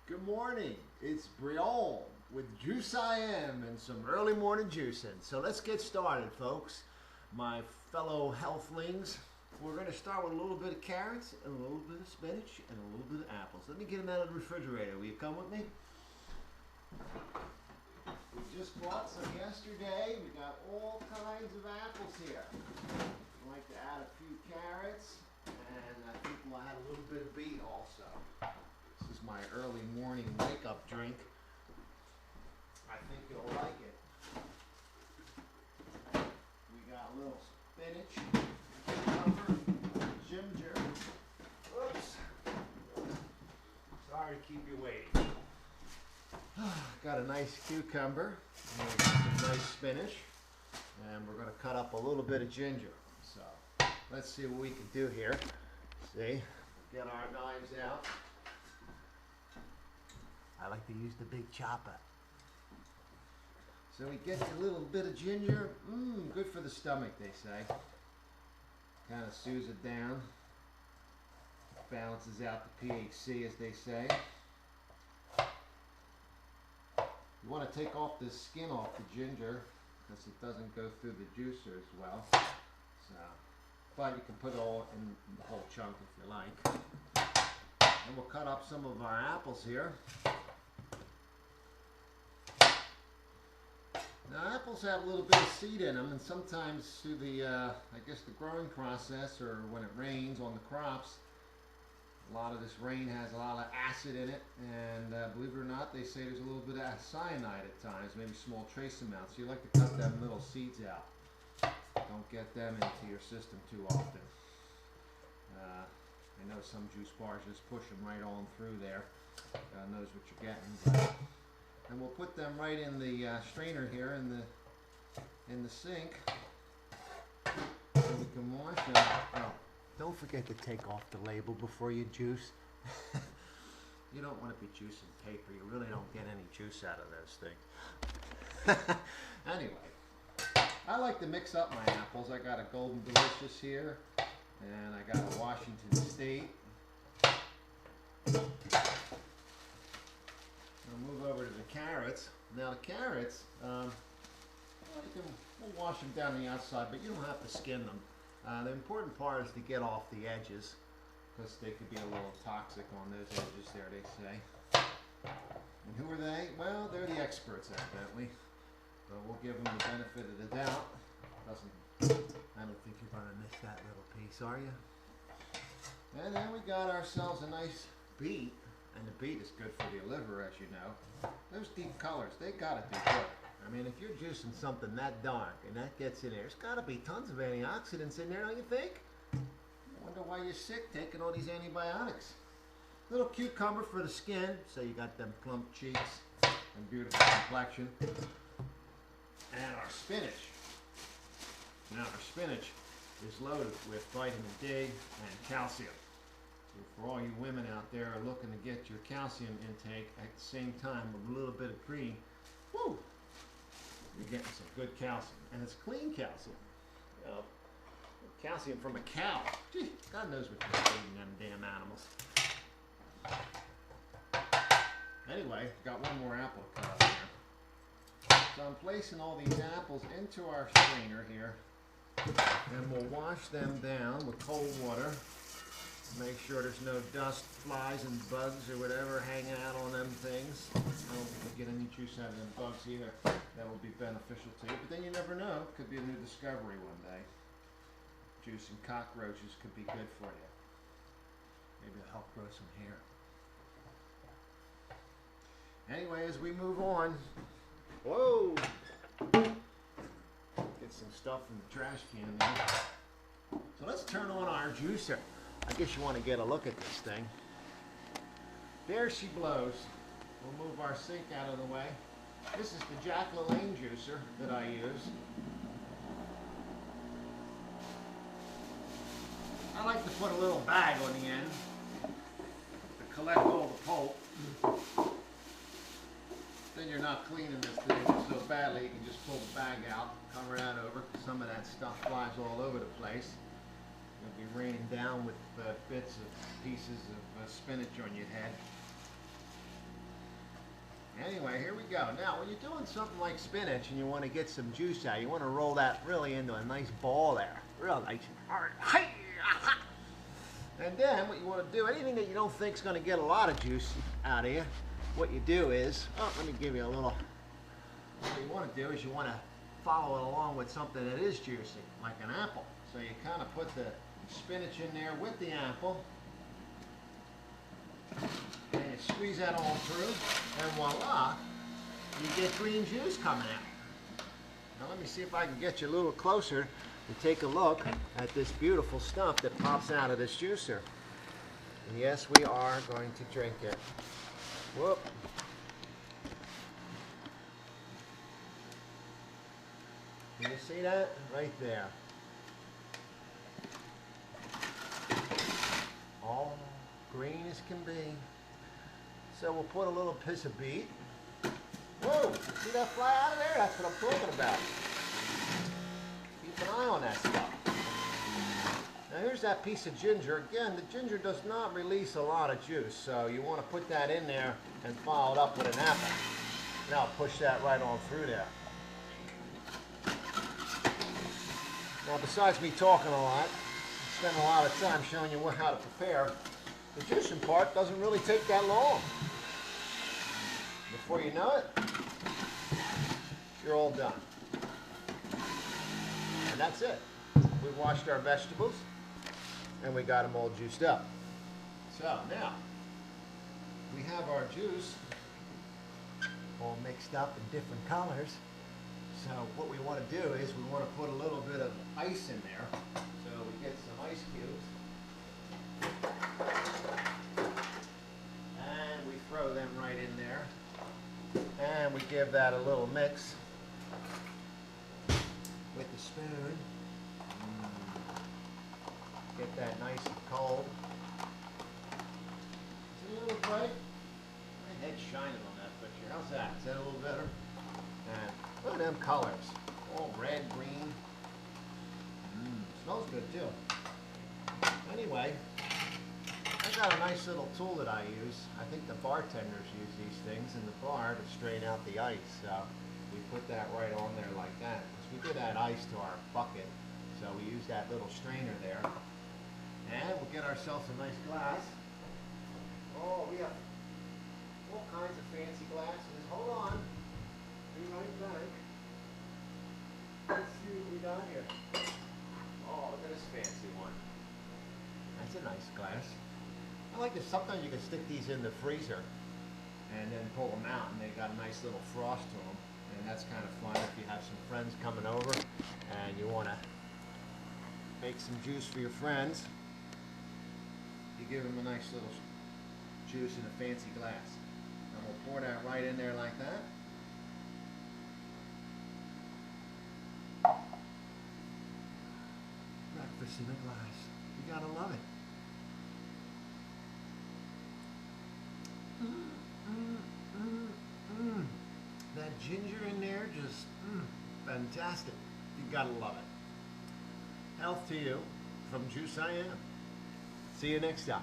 Good morning, it's Brion with JUICEIAM and some early morning juicing. So let's get started, folks. My fellow healthlings, we're going to start with a little bit of carrots and a little bit of spinach and a little bit of apples. Let me get them out of the refrigerator. Will you come with me? We just bought some yesterday. We got all kinds of apples here. I'd like to add a few carrots, and I think we'll add a little bit of beet also. This is my early morning wake-up drink. I think you'll like it. We got a little spinach, cucumber, ginger. Oops. Sorry to keep you waiting. Got a nice cucumber, and some nice spinach, and we're going to cut up a little bit of ginger. So let's see what we can do here. See, get our knives out. I like to use the big chopper. So we get a little bit of ginger. Good for the stomach, they say. Kind of soothes it down. Balances out the THC, as they say. You want to take off the skin off the ginger because it doesn't go through the juicer as well. So, but you can put it all in the whole chunk if you like. And we'll cut up some of our apples here. Now apples have a little bit of seed in them, and sometimes through the, I guess the growing process or when it rains on the crops, a lot of this rain has a lot of acid in it, and believe it or not, they say there's a little bit of cyanide at times, maybe small trace amounts. So you like to cut them little seeds out. Don't get them into your system too often. I know some juice bars just push them right on through there. God knows what you're getting. But, and we'll put them right in the strainer here in the sink, so we can wash them. Oh, don't forget to take off the label before you juice. You don't want to be juicing paper. You really don't get any juice out of those things. Anyway, I like to mix up my apples. I got a Golden Delicious here, and I got a Washington State. I'll move over to the carrots. Now the carrots, we'll wash them down the outside, but you don't have to skin them. The important part is to get off the edges, because they could be a little toxic on those edges there, they say. And who are they? Well, they're the experts, evidently. But we'll give them the benefit of the doubt. I don't think you're going to miss that little piece, are you? And then we got ourselves a nice beet. And the beet is good for the liver, as you know. Those deep colors, they gotta do good. I mean, if you're juicing something that dark and that gets in there, there's gotta be tons of antioxidants in there, don't you think? I wonder why you're sick taking all these antibiotics. Little cucumber for the skin, so you got them plump cheeks and beautiful complexion. And our spinach. Now, our spinach is loaded with vitamin D and calcium. For all you women out there are looking to get your calcium intake at the same time with a little bit of green, woo, you're getting some good calcium. And it's clean calcium. You know, calcium from a cow. Gee, God knows what you're feeding them damn animals. Anyway, got one more apple to cut up here. So I'm placing all these apples into our strainer here, and we'll wash them down with cold water. Make sure there's no dust, flies, and bugs or whatever hanging out on them things. I don't think you get any juice out of them bugs either. That will be beneficial to you. But then you never know. Could be a new discovery one day. Juicing cockroaches could be good for you. Maybe it'll help grow some hair. Anyway, as we move on. Whoa! Get some stuff in the trash can there. So let's turn on our juicer. I guess you want to get a look at this thing. There she blows. We'll move our sink out of the way. This is the Jack LaLanne juicer that I use. I like to put a little bag on the end to collect all the pulp. Then you're not cleaning this thing so badly, you can just pull the bag out, cover that over. Some of that stuff flies all over the place. You'll be raining down with bits of pieces of spinach on your head. Anyway, here we go. Now, when you're doing something like spinach and you want to get some juice out, you want to roll that really into a nice ball there. Real nice and hard. And then what you want to do, anything that you don't think is going to get a lot of juice out of you, what you do is, oh, let me give you a little, what you want to do is you want to follow it along with something that is juicy, like an apple. So you kind of put the spinach in there with the apple, and you squeeze that all through, and voila, you get green juice coming out. Now let me see if I can get you a little closer and take a look at this beautiful stuff that pops out of this juicer. And yes, we are going to drink it. Whoop. Can you see that? Right there. All green as can be. So we'll put a little piece of beet. Whoa! See that fly out of there? That's what I'm talking about. Keep an eye on that stuff. Now here's that piece of ginger. Again, the ginger does not release a lot of juice, so you want to put that in there and follow it up with an apple. Now push that right on through there. Now besides me talking a lot, spend a lot of time showing you how to prepare, the juicing part doesn't really take that long. Before you know it, you're all done. And that's it. We washed our vegetables and we got them all juiced up. So now, we have our juice all mixed up in different colors. So what we want to do is we want to put a little bit of ice in there. So we get some ice cubes. And we throw them right in there. And we give that a little mix with the spoon. Get that nice and cold. Is it a little bright? My head's shining on that picture. How's that? Is that a little better? And look at them colors. All red, green. Smells good too. Anyway, I got a nice little tool that I use. I think the bartenders use these things in the bar to strain out the ice. So we put that right on there like that. Because we did add ice to our bucket. So we use that little strainer there. And we'll get ourselves a nice glass. Oh, we have all kinds of fancy glasses. Hold on. Be right back. Let's see what we got here. Oh, look at this fancy one. That's a nice glass. I like this. Sometimes you can stick these in the freezer and then pull them out, and they got a nice little frost to them. And that's kind of fun if you have some friends coming over and you want to make some juice for your friends. You give them a nice little juice in a fancy glass. And we'll pour that right in there like that. Breakfast in a glass. You gotta love it. That ginger in there, just fantastic. You gotta love it. Health to you from JUICEIAM. See you next time.